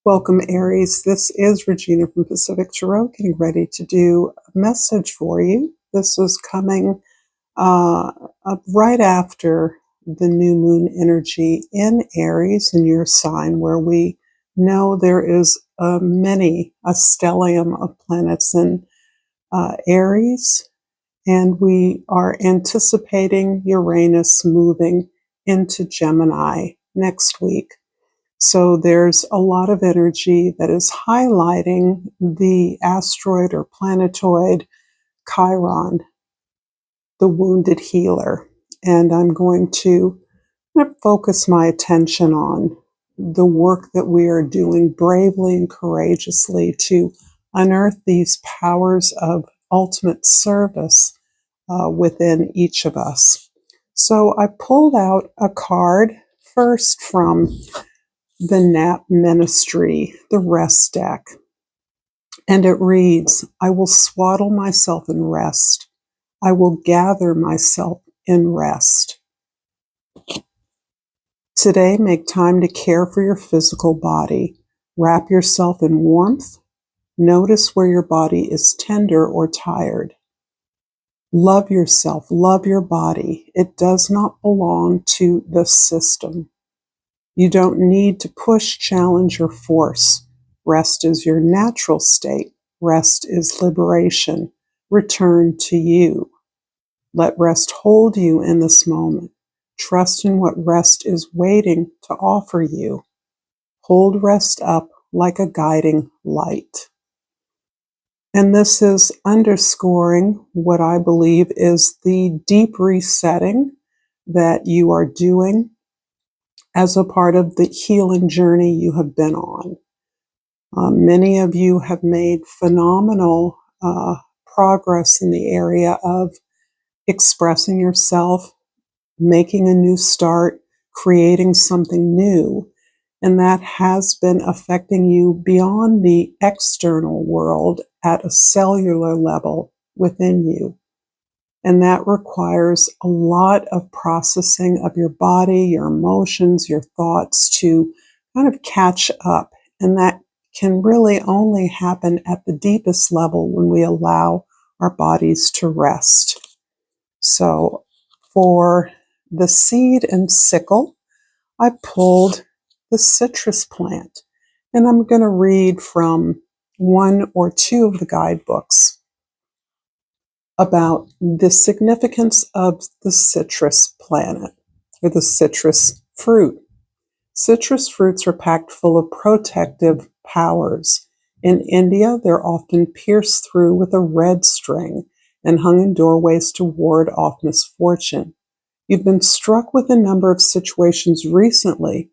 Welcome, Aries. This is Regina from Pacific Tarot, getting ready to do a message for you. This is coming up right after the new moon energy in Aries, in your sign, where we know there is a stellium of planets in Aries, and we are anticipating Uranus moving into Gemini next week. So there's a lot of energy that is highlighting the asteroid or planetoid Chiron, the wounded healer. And I'm going to focus my attention on the work that we are doing bravely and courageously to unearth these powers of ultimate service within each of us. So I pulled out a card first from the Nap Ministry, the Rest deck. And it reads, I will swaddle myself in rest. I will gather myself in rest. Today, make time to care for your physical body. Wrap yourself in warmth. Notice where your body is tender or tired. Love yourself. Love your body. It does not belong to the system. You don't need to push, challenge, or force. Rest is your natural state. Rest is liberation. Return to you. Let rest hold you in this moment. Trust in what rest is waiting to offer you. Hold rest up like a guiding light. And this is underscoring what I believe is the deep resetting that you are doing as a part of the healing journey you have been on. Many of you have made phenomenal progress in the area of expressing yourself, making a new start, creating something new. And that has been affecting you beyond the external world at a cellular level within you. And that requires a lot of processing of your body, your emotions, your thoughts to kind of catch up. And that can really only happen at the deepest level when we allow our bodies to rest. So for the seed and sickle, I pulled the citrus plant. And I'm going to read from one or two of the guidebooks about the significance of the citrus planet, or the citrus fruit. Citrus fruits are packed full of protective powers. In India, they're often pierced through with a red string and hung in doorways to ward off misfortune. You've been struck with a number of situations recently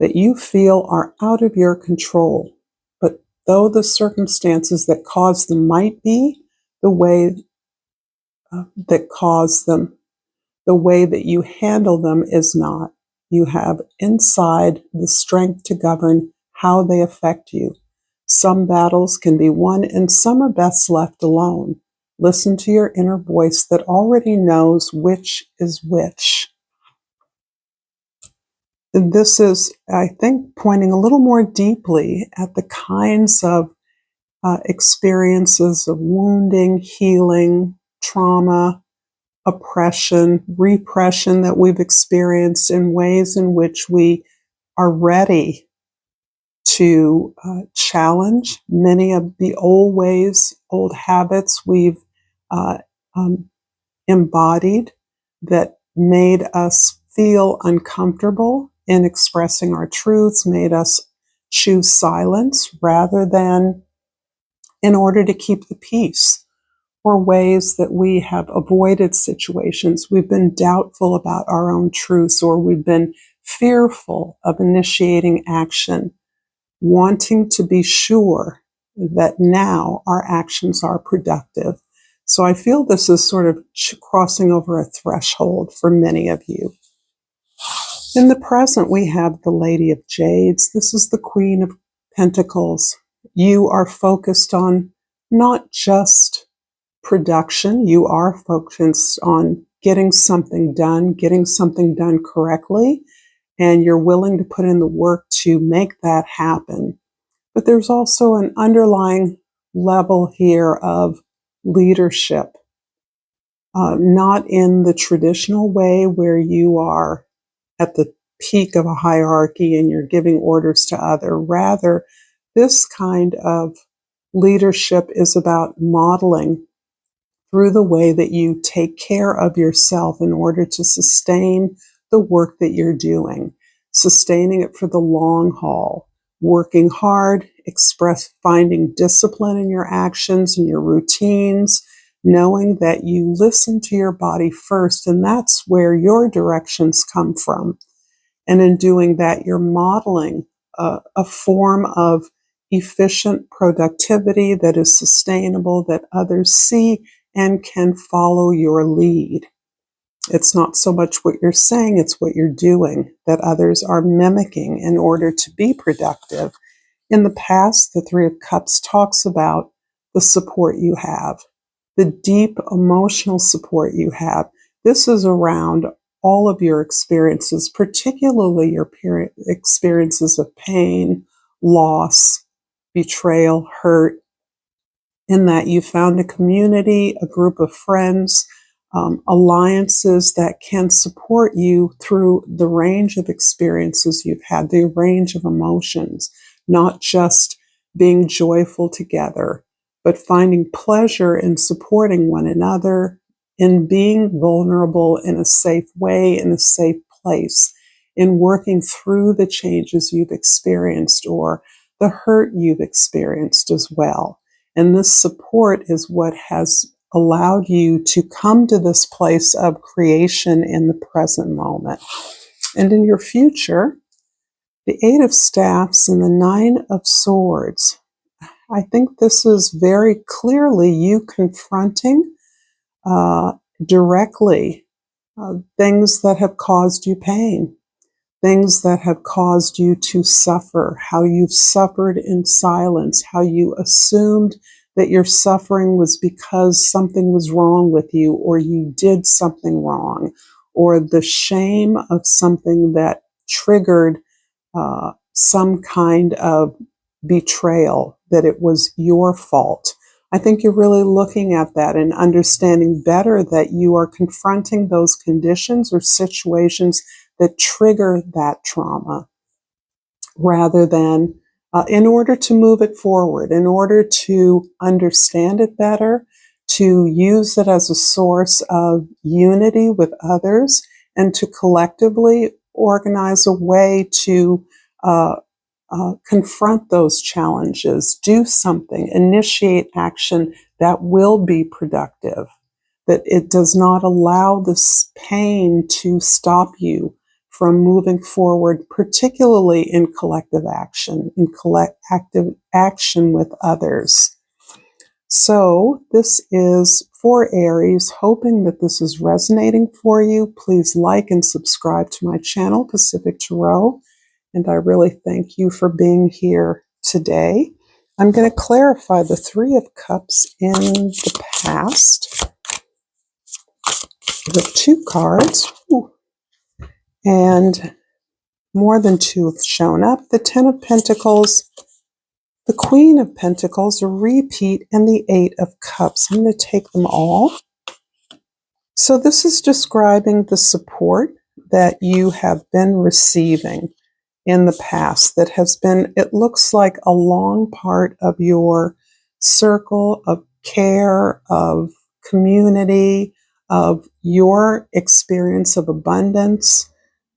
that you feel are out of your control, but though the circumstances that cause them might be, the way the way that you handle them is not. You have inside the strength to govern how they affect you. Some battles can be won and some are best left alone. Listen to your inner voice that already knows which is which. And this is, I think, pointing a little more deeply at the kinds of experiences of wounding, healing, trauma, oppression, repression that we've experienced in ways in which we are ready to challenge many of the old ways, old habits we've embodied that made us feel uncomfortable in expressing our truths, made us choose silence rather than in order to keep the peace, or ways that we have avoided situations. We've been doubtful about our own truths, or we've been fearful of initiating action, wanting to be sure that now our actions are productive. So I feel this is sort of crossing over a threshold for many of you. In the present, we have the Lady of Jades. This is the Queen of Pentacles. You are focused on not just production. You are focused on getting something done correctly, and you're willing to put in the work to make that happen. But there's also an underlying level here of leadership, not in the traditional way where you are at the peak of a hierarchy and you're giving orders to others. Rather, this kind of leadership is about modeling through the way that you take care of yourself in order to sustain the work that you're doing, sustaining it for the long haul, working hard, finding discipline in your actions and your routines, knowing that you listen to your body first, and that's where your directions come from. And in doing that, you're modeling a form of efficient productivity that is sustainable, that others see and can follow your lead. It's not so much what you're saying, it's what you're doing that others are mimicking in order to be productive. In the past, the Three of Cups talks about the support you have, the deep emotional support you have. This is around all of your experiences, particularly your experiences of pain, loss, betrayal, hurt, in that you found a community, a group of friends, alliances that can support you through the range of experiences you've had, the range of emotions, not just being joyful together, but finding pleasure in supporting one another, in being vulnerable in a safe way, in a safe place, in working through the changes you've experienced or the hurt you've experienced as well. And this support is what has allowed you to come to this place of creation in the present moment. And in your future, the Eight of Staffs and the Nine of Swords, I think this is very clearly you confronting directly things that have caused you pain, things that have caused you to suffer, how you've suffered in silence, how you assumed that your suffering was because something was wrong with you or you did something wrong, or the shame of something that triggered some kind of betrayal, that it was your fault. I think you're really looking at that and understanding better that you are confronting those conditions or situations that trigger that trauma, rather than in order to move it forward, in order to understand it better, to use it as a source of unity with others, and to collectively organize a way to confront those challenges, do something, initiate action that will be productive, that it does not allow this pain to stop you from moving forward, particularly in collective action, in active action with others. So this is for Aries, hoping that this is resonating for you. Please like and subscribe to my channel, Pacific Tarot. And I really thank you for being here today. I'm going to clarify the Three of Cups in the past with two cards. Ooh. And more than two have shown up. The Ten of Pentacles, the Queen of Pentacles, a repeat, and the Eight of Cups. I'm going to take them all. So this is describing the support that you have been receiving in the past that has been, it looks like, a long part of your circle of care, of community, of your experience of abundance,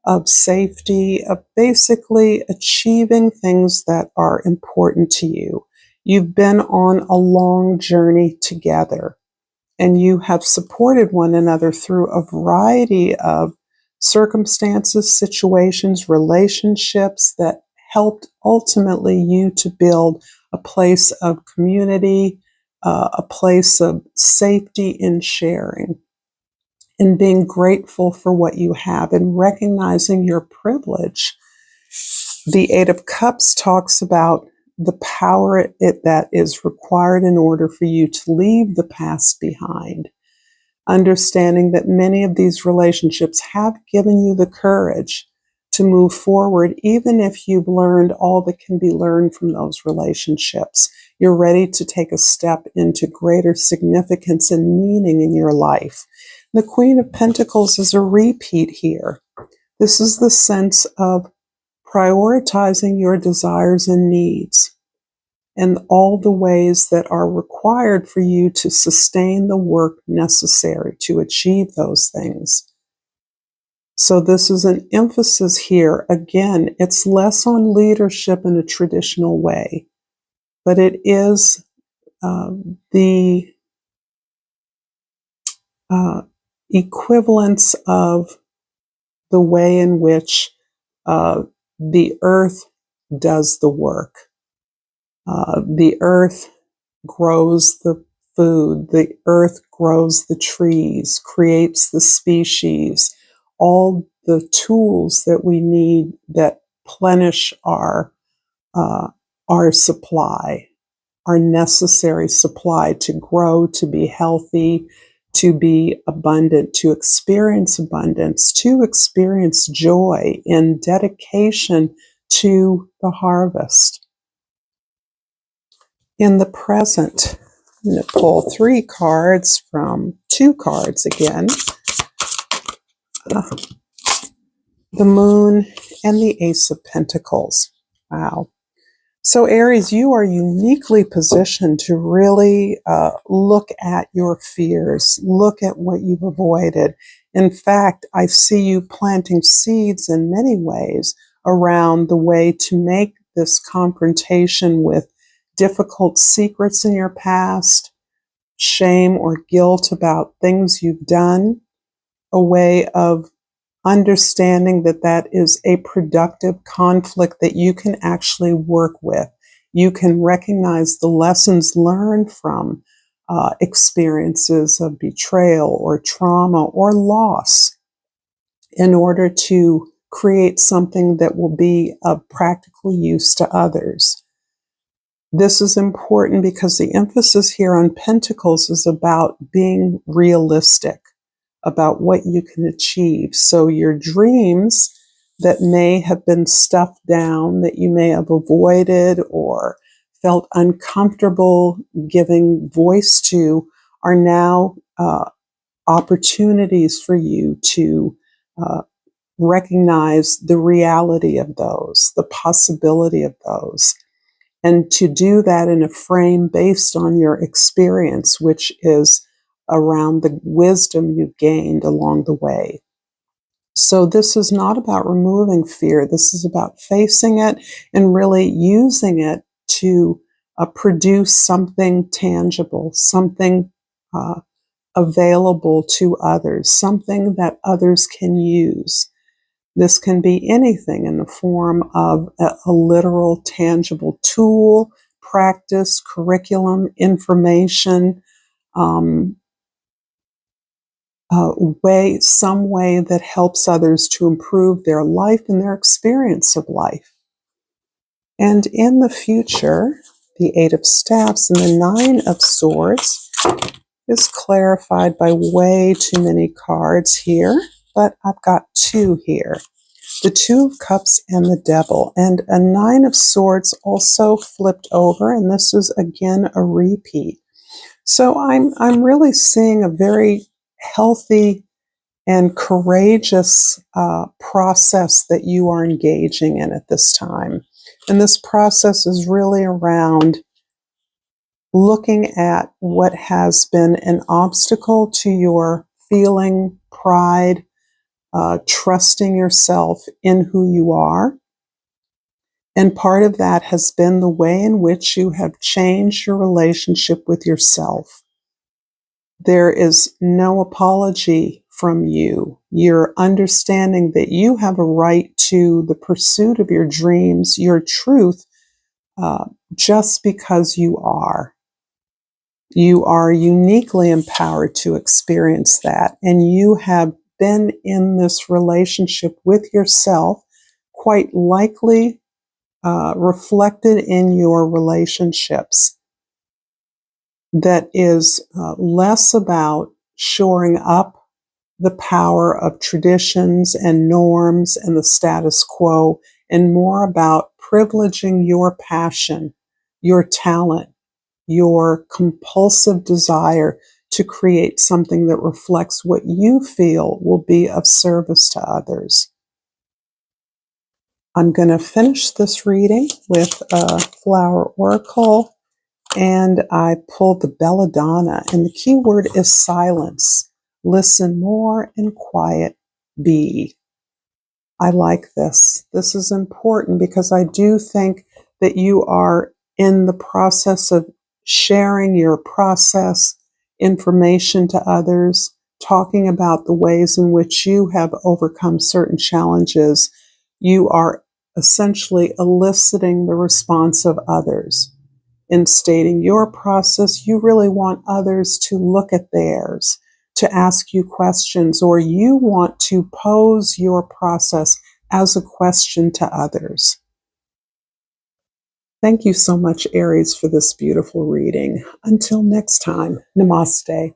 of safety, of basically achieving things that are important to you. You've been on a long journey together, and you have supported one another through a variety of circumstances, situations, relationships that helped ultimately you to build a place of community, a place of safety in sharing, and being grateful for what you have and recognizing your privilege. The Eight of Cups talks about the power that is required in order for you to leave the past behind. Understanding that many of these relationships have given you the courage to move forward, even if you've learned all that can be learned from those relationships. You're ready to take a step into greater significance and meaning in your life. The Queen of Pentacles is a repeat here. This is the sense of prioritizing your desires and needs and all the ways that are required for you to sustain the work necessary to achieve those things. So this is an emphasis here. Again, it's less on leadership in a traditional way, but it is the equivalence of the way in which the earth does the work. The earth grows the food, the earth grows the trees, creates the species, all the tools that we need that plenish our supply, our necessary supply to grow, to be healthy, to be abundant, to experience abundance, to experience joy in dedication to the harvest. In the present, I'm going to pull 3 cards from 2 cards again. The Moon and the Ace of Pentacles. Wow. So Aries, you are uniquely positioned to really look at your fears, look at what you've avoided. In fact, I see you planting seeds in many ways around the way to make this confrontation with difficult secrets in your past, shame or guilt about things you've done, a way of understanding that that is a productive conflict that you can actually work with. You can recognize the lessons learned from experiences of betrayal or trauma or loss in order to create something that will be of practical use to others. This is important because the emphasis here on Pentacles is about being realistic about what you can achieve. So your dreams that may have been stuffed down, that you may have avoided or felt uncomfortable giving voice to, are now opportunities for you to recognize the reality of those, the possibility of those, and to do that in a frame based on your experience, which is around the wisdom you've gained along the way. So this is not about removing fear. This is about facing it and really using it to produce something tangible, something available to others, something that others can use. This can be anything in the form of a literal, tangible tool, practice, curriculum, information, some way that helps others to improve their life and their experience of life. And in the future, the 8 of Staffs and the 9 of Swords is clarified by way too many cards here, but I've got 2 here. The 2 of Cups and the Devil, and a 9 of Swords also flipped over, and this is again a repeat. So I'm really seeing a very healthy and courageous process that you are engaging in at this time. And this process is really around looking at what has been an obstacle to your feeling pride, trusting yourself in who you are. And part of that has been the way in which you have changed your relationship with yourself. There is no apology from you. You're understanding that you have a right to the pursuit of your dreams, your truth, just because you are. You are uniquely empowered to experience that. And you have been in this relationship with yourself, quite likely reflected in your relationships, that is less about shoring up the power of traditions and norms and the status quo, and more about privileging your passion, your talent, your compulsive desire to create something that reflects what you feel will be of service to others. I'm going to finish this reading with a flower oracle, and I pulled the belladonna, and the key word is silence. Listen more and quiet be. I like this. This is important because I do think that you are in the process of sharing your process, information to others, talking about the ways in which you have overcome certain challenges. You are essentially eliciting the response of others. In stating your process, you really want others to look at theirs, to ask you questions, or you want to pose your process as a question to others. Thank you so much, Aries, for this beautiful reading. Until next time, namaste.